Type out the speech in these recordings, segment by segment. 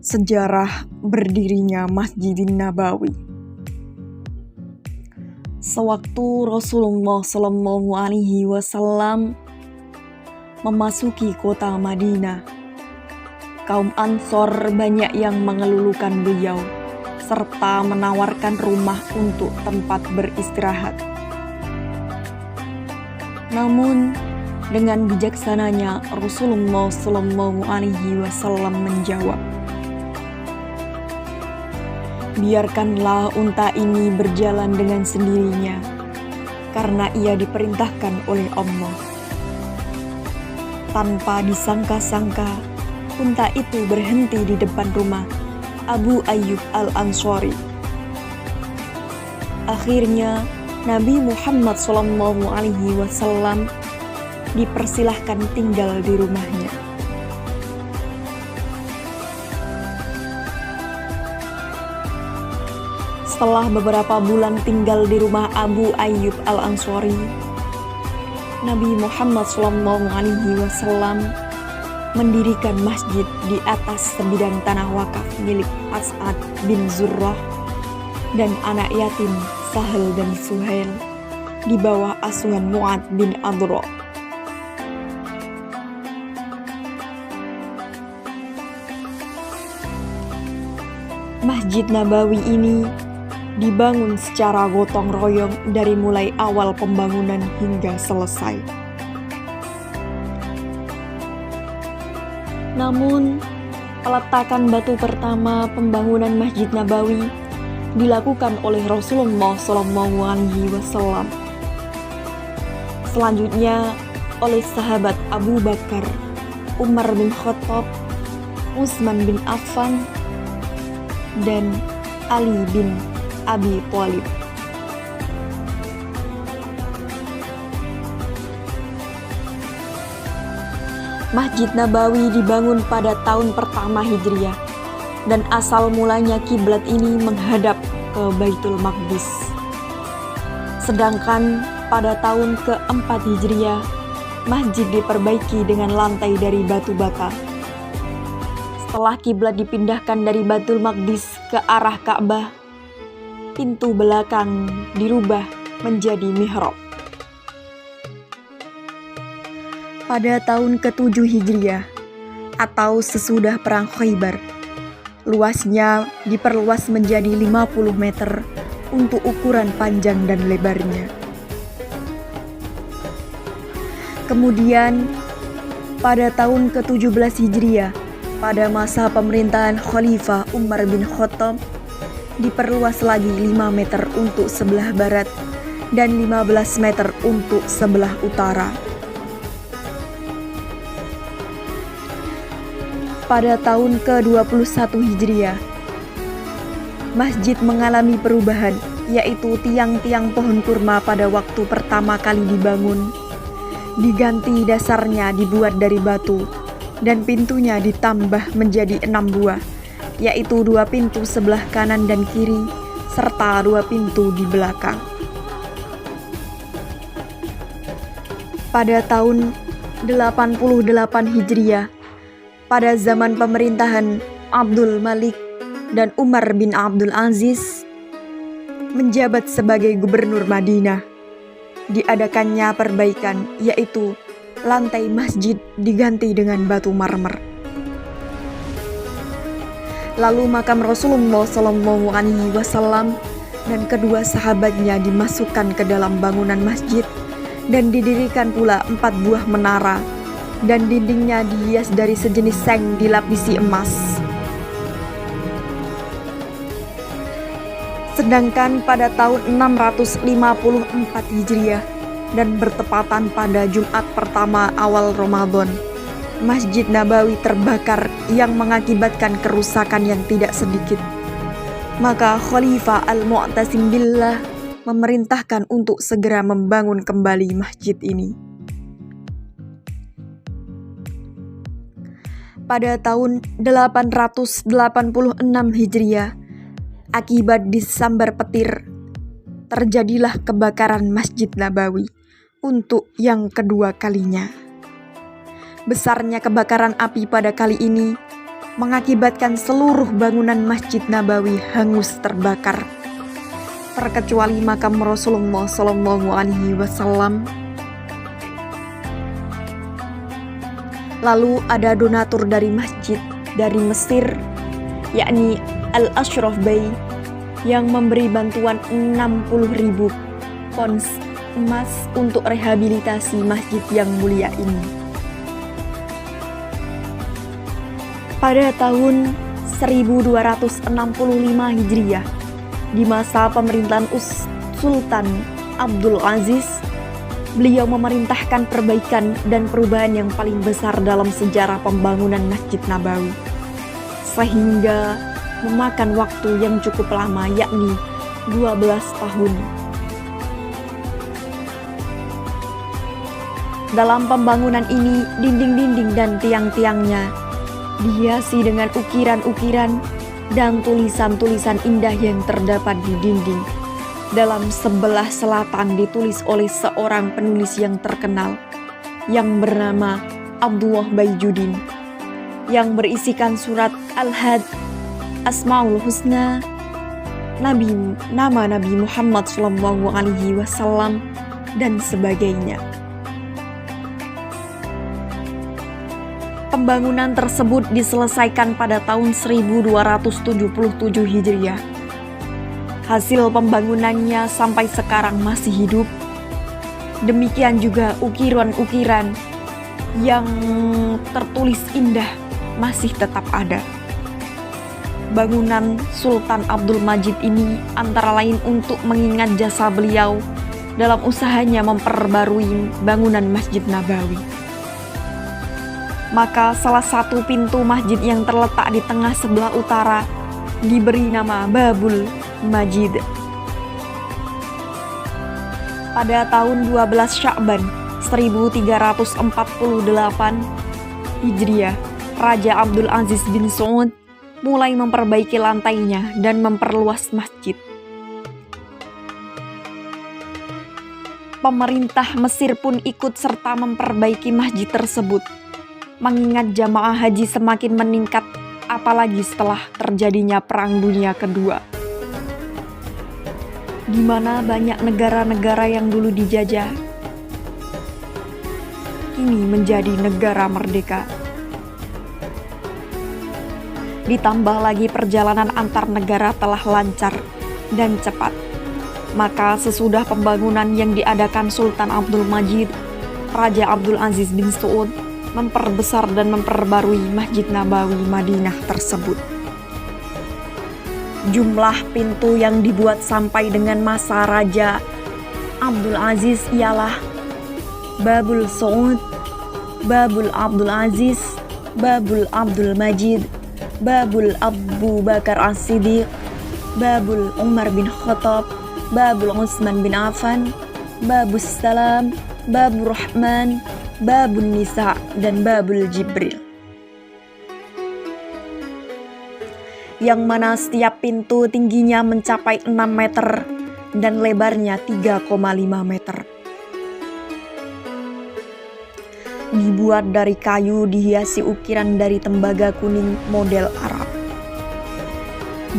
Sejarah berdirinya Masjidin Nabawi. Sewaktu Rasulullah SAW memasuki kota Madinah, kaum Ansor banyak yang mengelulukan beliau serta menawarkan rumah untuk tempat beristirahat. Namun dengan bijaksananya Rasulullah SAW menjawab, "Biarkanlah unta ini berjalan dengan sendirinya, karena ia diperintahkan oleh Allah." Tanpa disangka-sangka, unta itu berhenti di depan rumah Abu Ayyub Al-Ansari. Akhirnya, Nabi Muhammad SAW dipersilahkan tinggal di rumahnya. Setelah beberapa bulan tinggal di rumah Abu Ayyub Al-Ansari, Nabi Muhammad SAW mendirikan masjid di atas sebidang tanah wakaf milik As'ad bin Zurrah dan anak yatim Sahal dan Suhail di bawah asuhan Mu'ad bin Adra. Masjid Nabawi ini dibangun secara gotong royong dari mulai awal pembangunan hingga selesai. Namun, peletakan batu pertama pembangunan Masjid Nabawi dilakukan oleh Rasulullah SAW. Selanjutnya oleh sahabat Abu Bakar, Umar bin Khattab, Utsman bin Affan, dan Ali bin Abi Thalib. Masjid Nabawi dibangun pada tahun pertama Hijriah, dan asal mulanya kiblat ini menghadap ke Baitul Maqdis. Sedangkan pada tahun keempat Hijriah, masjid diperbaiki dengan lantai dari batu bata. Setelah kiblat dipindahkan dari Baitul Maqdis ke arah Ka'bah, pintu belakang dirubah menjadi mihrab. Pada tahun ke-7 Hijriah atau sesudah Perang Khaybar, luasnya diperluas menjadi 50 meter untuk ukuran panjang dan lebarnya. Kemudian pada tahun ke-17 Hijriah, pada masa pemerintahan Khalifah Umar bin Khattab, diperluas lagi 5 meter untuk sebelah barat dan 15 meter untuk sebelah utara. Pada tahun ke-21 Hijriah, masjid mengalami perubahan, yaitu tiang-tiang pohon kurma pada waktu pertama kali dibangun diganti dasarnya dibuat dari batu, dan pintunya ditambah menjadi 6 buah, yaitu 2 pintu sebelah kanan dan kiri, serta 2 pintu di belakang. Pada tahun 88 Hijriah, pada zaman pemerintahan Abdul Malik dan Umar bin Abdul Aziz menjabat sebagai gubernur Madinah, diadakannya perbaikan, yaitu lantai masjid diganti dengan batu marmer. Lalu makam Rasulullah SAW dan kedua sahabatnya dimasukkan ke dalam bangunan masjid, dan didirikan pula 4 buah menara, dan dindingnya dihias dari sejenis seng dilapisi emas. Sedangkan pada tahun 654 Hijriah dan bertepatan pada Jumat pertama awal Ramadan, Masjid Nabawi terbakar yang mengakibatkan kerusakan yang tidak sedikit. Maka Khalifah Al-Mu'tasim Billah memerintahkan untuk segera membangun kembali masjid ini. Pada tahun 886 Hijriah, akibat disambar petir, terjadilah kebakaran Masjid Nabawi untuk yang kedua kalinya. Besarnya kebakaran api pada kali ini mengakibatkan seluruh bangunan Masjid Nabawi hangus terbakar, terkecuali makam Rasulullah Shallallahu Alaihi Wasallam. Lalu ada donatur dari masjid dari Mesir, yakni Al-Ashraf Bey, yang memberi bantuan 60.000 ons emas untuk rehabilitasi masjid yang mulia ini. Pada tahun 1265 Hijriah, di masa pemerintahan Sultan Abdul Aziz, beliau memerintahkan perbaikan dan perubahan yang paling besar dalam sejarah pembangunan Masjid Nabawi, sehingga memakan waktu yang cukup lama, yakni 12 tahun. Dalam pembangunan ini, dinding-dinding dan tiang-tiangnya dihiasi dengan ukiran-ukiran dan tulisan-tulisan indah yang terdapat di dinding. Dalam sebelah selatan ditulis oleh seorang penulis yang terkenal yang bernama Abdullah Baijudin, yang berisikan surat Al-Had, Asmaul Husna, nama Nabi Muhammad SAW, dan sebagainya. Pembangunan tersebut diselesaikan pada tahun 1277 Hijriah. Hasil pembangunannya sampai sekarang masih hidup. Demikian juga ukiran-ukiran yang tertulis indah masih tetap ada. Bangunan Sultan Abdul Majid ini antara lain untuk mengingat jasa beliau dalam usahanya memperbarui bangunan Masjid Nabawi. Maka salah satu pintu masjid yang terletak di tengah sebelah utara diberi nama Babul Majid. Pada tahun 12 Sya'ban 1348 Hijriah, Raja Abdul Aziz bin Saud mulai memperbaiki lantainya dan memperluas masjid. Pemerintah Mesir pun ikut serta memperbaiki masjid tersebut, mengingat jamaah haji semakin meningkat, apalagi setelah terjadinya Perang Dunia Kedua, di mana banyak negara-negara yang dulu dijajah kini menjadi negara merdeka. Ditambah lagi perjalanan antar negara telah lancar dan cepat. Maka sesudah pembangunan yang diadakan Sultan Abdul Majid, Raja Abdul Aziz bin Saud memperbesar dan memperbarui Masjid Nabawi Madinah tersebut. Jumlah pintu yang dibuat sampai dengan masa Raja Abdul Aziz ialah Babul Saud, Babul Abdul Aziz, Babul Abdul Majid, Babul Abu Bakar As-Siddiq, Babul Umar bin Khattab, Babul Utsman bin Affan, Babus Salam, Babur Rahman, Babun Nisa, dan Babul Jibril, yang mana setiap pintu tingginya mencapai 6 meter dan lebarnya 3,5 meter. Dibuat dari kayu, dihiasi ukiran dari tembaga kuning model Arab.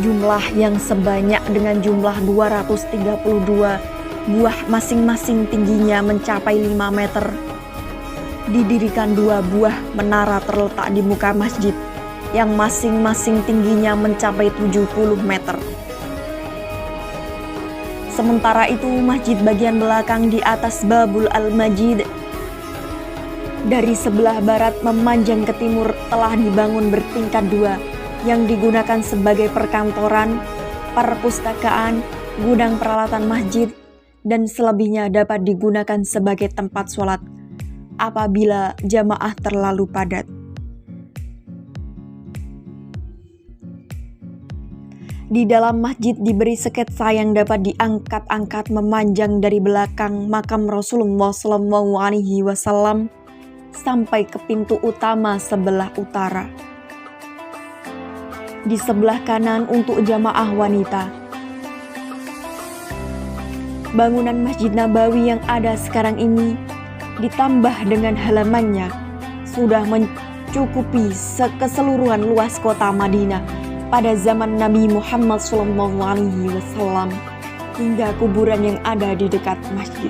Jumlah yang sebanyak dengan jumlah 232 buah, masing-masing tingginya mencapai 5 meter. Didirikan 2 buah menara terletak di muka masjid yang masing-masing tingginya mencapai 70 meter. Sementara itu, masjid bagian belakang di atas Babul Al-Majid dari sebelah barat memanjang ke timur telah dibangun bertingkat 2 yang digunakan sebagai perkantoran, perpustakaan, gudang peralatan masjid, dan selebihnya dapat digunakan sebagai tempat sholat apabila jamaah terlalu padat. Di dalam masjid diberi sketsa yang dapat diangkat-angkat memanjang dari belakang makam Rasulullah SAW sampai ke pintu utama sebelah utara. Di sebelah kanan untuk jamaah wanita. Bangunan Masjid Nabawi yang ada sekarang ini ditambah dengan halamannya sudah mencukupi keseluruhan luas kota Madinah pada zaman Nabi Muhammad SAW hingga kuburan yang ada di dekat masjid.